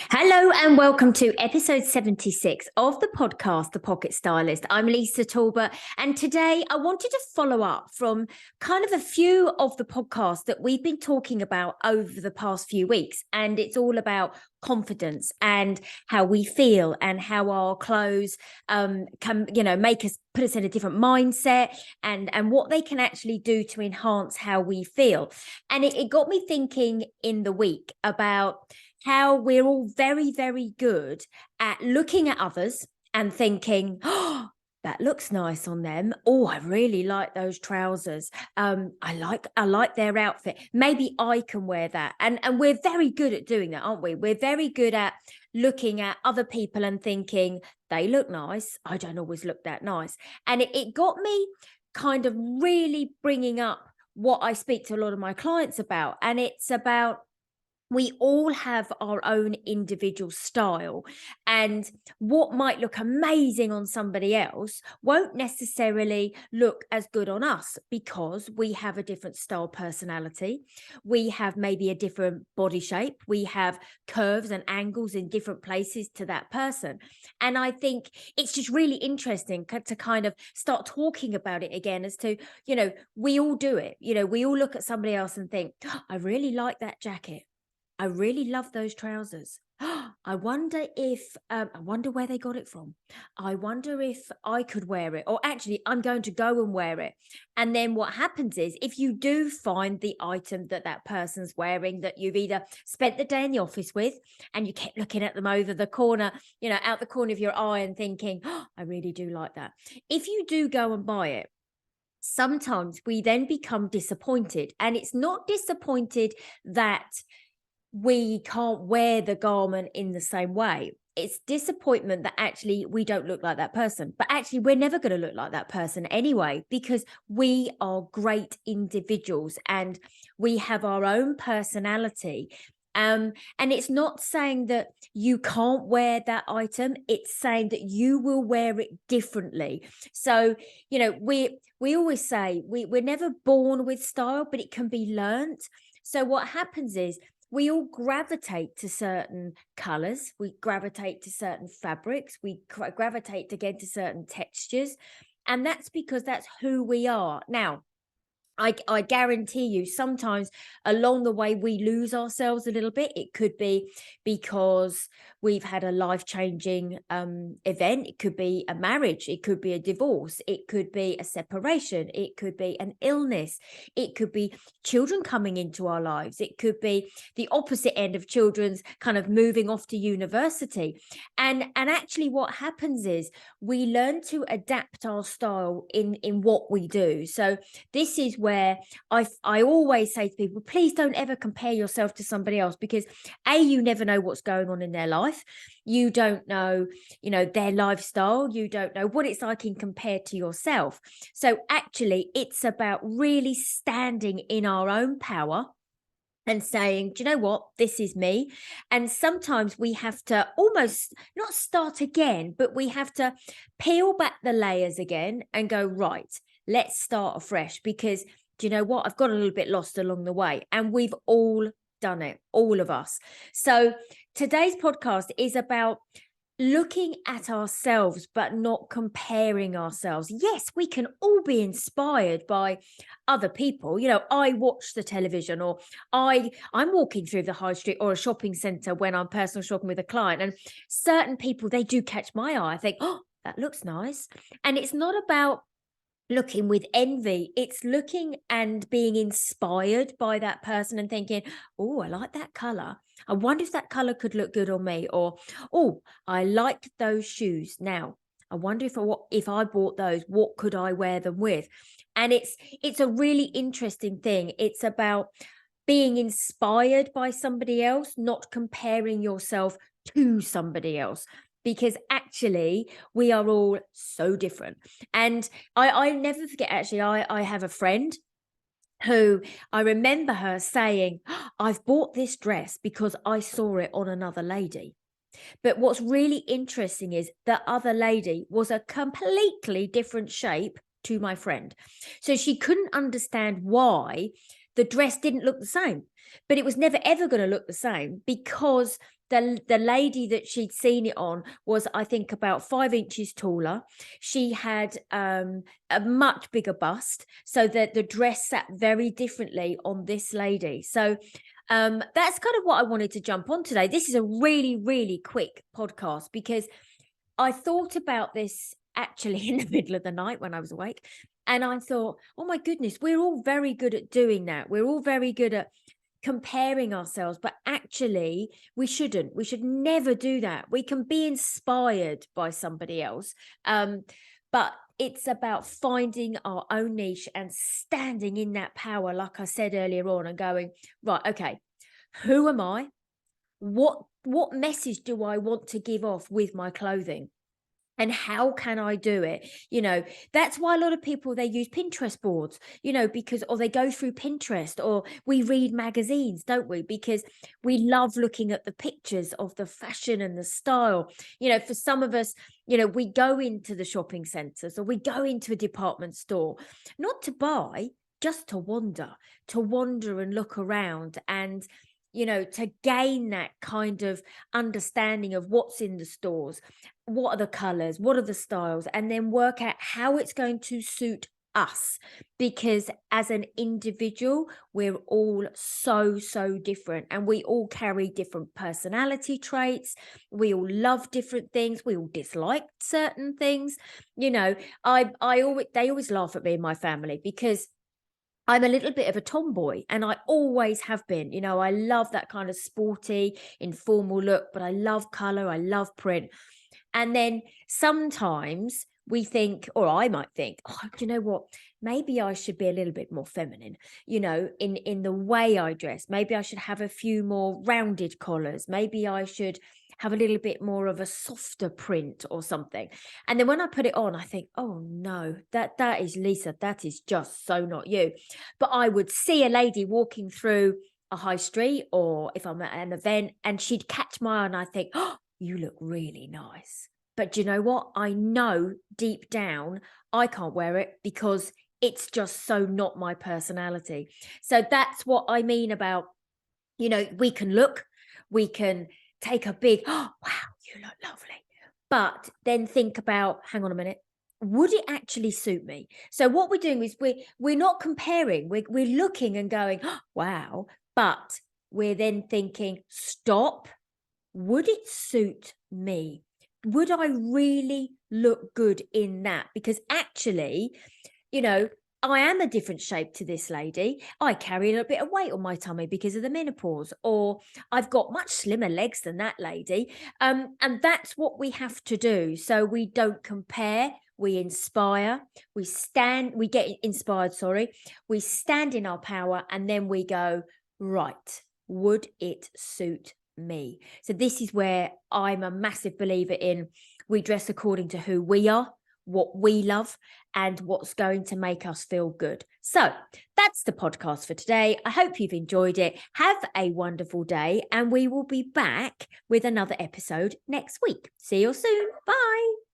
Hello and welcome to episode 76 of the podcast, The Pocket Stylist. I'm Lisa Talbot, and today I wanted to follow up from kind of a few of the podcasts that we've been talking about over the past few weeks. And it's all about confidence and how we feel and how our clothes can, make us, put us in a different mindset and what they can actually do to enhance how we feel. And it got me thinking in the week about how we're all very, very good at looking at others and thinking, oh, that looks nice on them. Oh, I really like those trousers. I like their outfit. Maybe I can wear that. And we're very good at doing that, aren't we? We're very good at looking at other people and thinking they look nice. I don't always look that nice. And it got me kind of really bringing up what I speak to a lot of my clients about. And it's about, we all have our own individual style, and what might look amazing on somebody else won't necessarily look as good on us because we have a different style personality. We have maybe a different body shape. We have curves and angles in different places to that person. And I think it's just really interesting to kind of start talking about it again as to, we all do it. We all look at somebody else and think, oh, I really like that jacket. I really love those trousers. I wonder where they got it from. I wonder if I could wear it, or actually I'm going to go and wear it. And then what happens is, if you do find the item that person's wearing that you've either spent the day in the office with and you kept looking at them over the corner, out the corner of your eye and thinking, oh, I really do like that. If you do go and buy it, sometimes we then become disappointed, and it's not disappointed that we can't wear the garment in the same way. It's disappointment that actually we don't look like that person. But actually, we're never going to look like that person anyway, because we are great individuals and we have our own personality. And it's not saying that you can't wear that item. It's saying that you will wear it differently. So, we always say we're never born with style, but it can be learnt. So what happens is, we all gravitate to certain colors. We gravitate to certain fabrics. We gravitate again to certain textures. And that's because that's who we are. Now, I guarantee you, sometimes along the way we lose ourselves a little bit. It could be because we've had a life-changing event. It could be a marriage. It could be a divorce. It could be a separation. It could be an illness. It could be children coming into our lives. It could be the opposite end of children's kind of moving off to university. And actually what happens is we learn to adapt our style in what we do. So this is where I always say to people, please don't ever compare yourself to somebody else, because you never know what's going on in their life. You don't know, their lifestyle. You don't know what it's like in compared to yourself. So actually, it's about really standing in our own power and saying, do you know what, this is me. And sometimes we have to almost not start again, but we have to peel back the layers again and go, right, let's start afresh, because do you know what? I've got a little bit lost along the way, and we've all done it, all of us. So today's podcast is about looking at ourselves, but not comparing ourselves. Yes, we can all be inspired by other people. I watch the television, or I'm walking through the high street or a shopping centre when I'm personal shopping with a client, and certain people, they do catch my eye. I think, oh, that looks nice. And it's not about looking with envy. It's looking and being inspired by that person and thinking, oh, I like that color. I wonder if that color could look good on me. Or, oh, I like those shoes. Now, I wonder if I bought those, what could I wear them with? And it's a really interesting thing. It's about being inspired by somebody else, not comparing yourself to somebody else, because actually we are all so different. And I never forget, actually, I have a friend who I remember her saying, I've bought this dress because I saw it on another lady. But what's really interesting is the other lady was a completely different shape to my friend. So she couldn't understand why the dress didn't look the same. but it was never ever going to look the same because the lady that she'd seen it on was, I think, about 5 inches taller. She had a much bigger bust, so that the dress sat very differently on this lady. So that's kind of what I wanted to jump on today. This is a really, really quick podcast because I thought about this actually in the middle of the night when I was awake. And I thought, oh my goodness, we're all very good at doing that. We're all very good at comparing ourselves, but actually we shouldn't. We should never do that. We can be inspired by somebody else. But it's about finding our own niche and standing in that power, like I said earlier on, and going, right, okay, who am I? What message do I want to give off with my clothing? And how can I do it? You know, that's why a lot of people, they use Pinterest boards, you know, because, or they go through Pinterest, or we read magazines, don't we? Because we love looking at the pictures of the fashion and the style. You know, for some of us, you know, we go into the shopping centers or we go into a department store, not to buy, just to wander and look around and, you know, to gain that kind of understanding of what's in the stores, what are the colors, what are the styles, and then work out how it's going to suit us. Because as an individual, we're all so different, and we all carry different personality traits. We all love different things. We all dislike certain things. You know, they always laugh at me and my family because I'm a little bit of a tomboy, and I always have been. You know, I love that kind of sporty, informal look, but I love color, I love print. And then sometimes we think, or I might think, oh, you know what? Maybe I should be a little bit more feminine, you know, in the way I dress. Maybe I should have a few more rounded collars. Maybe I should have a little bit more of a softer print or something. And then when I put it on, I think, oh no, that is Lisa. That is just so not you. But I would see a lady walking through a high street, or if I'm at an event, and she'd catch my eye and I think, oh, you look really nice. But do you know what? I know deep down I can't wear it because it's just so not my personality. So that's what I mean about, you know, we can take a big, oh, wow, you look lovely. But then think about, hang on a minute, would it actually suit me? So what we're doing is we're not comparing, we're looking and going, oh, wow, but we're then thinking, stop, would it suit me? Would I really look good in that? Because actually, you know, I am a different shape to this lady. I carry a little bit of weight on my tummy because of the menopause, or I've got much slimmer legs than that lady. And that's what we have to do. So we don't compare, we inspire, we get inspired, we stand in our power, and then we go, right, would it suit me? So this is where I'm a massive believer in, we dress according to who we are, what we love, and what's going to make us feel good. So that's the podcast for today. I hope you've enjoyed it. Have a wonderful day, and we will be back with another episode next week. See you soon. Bye.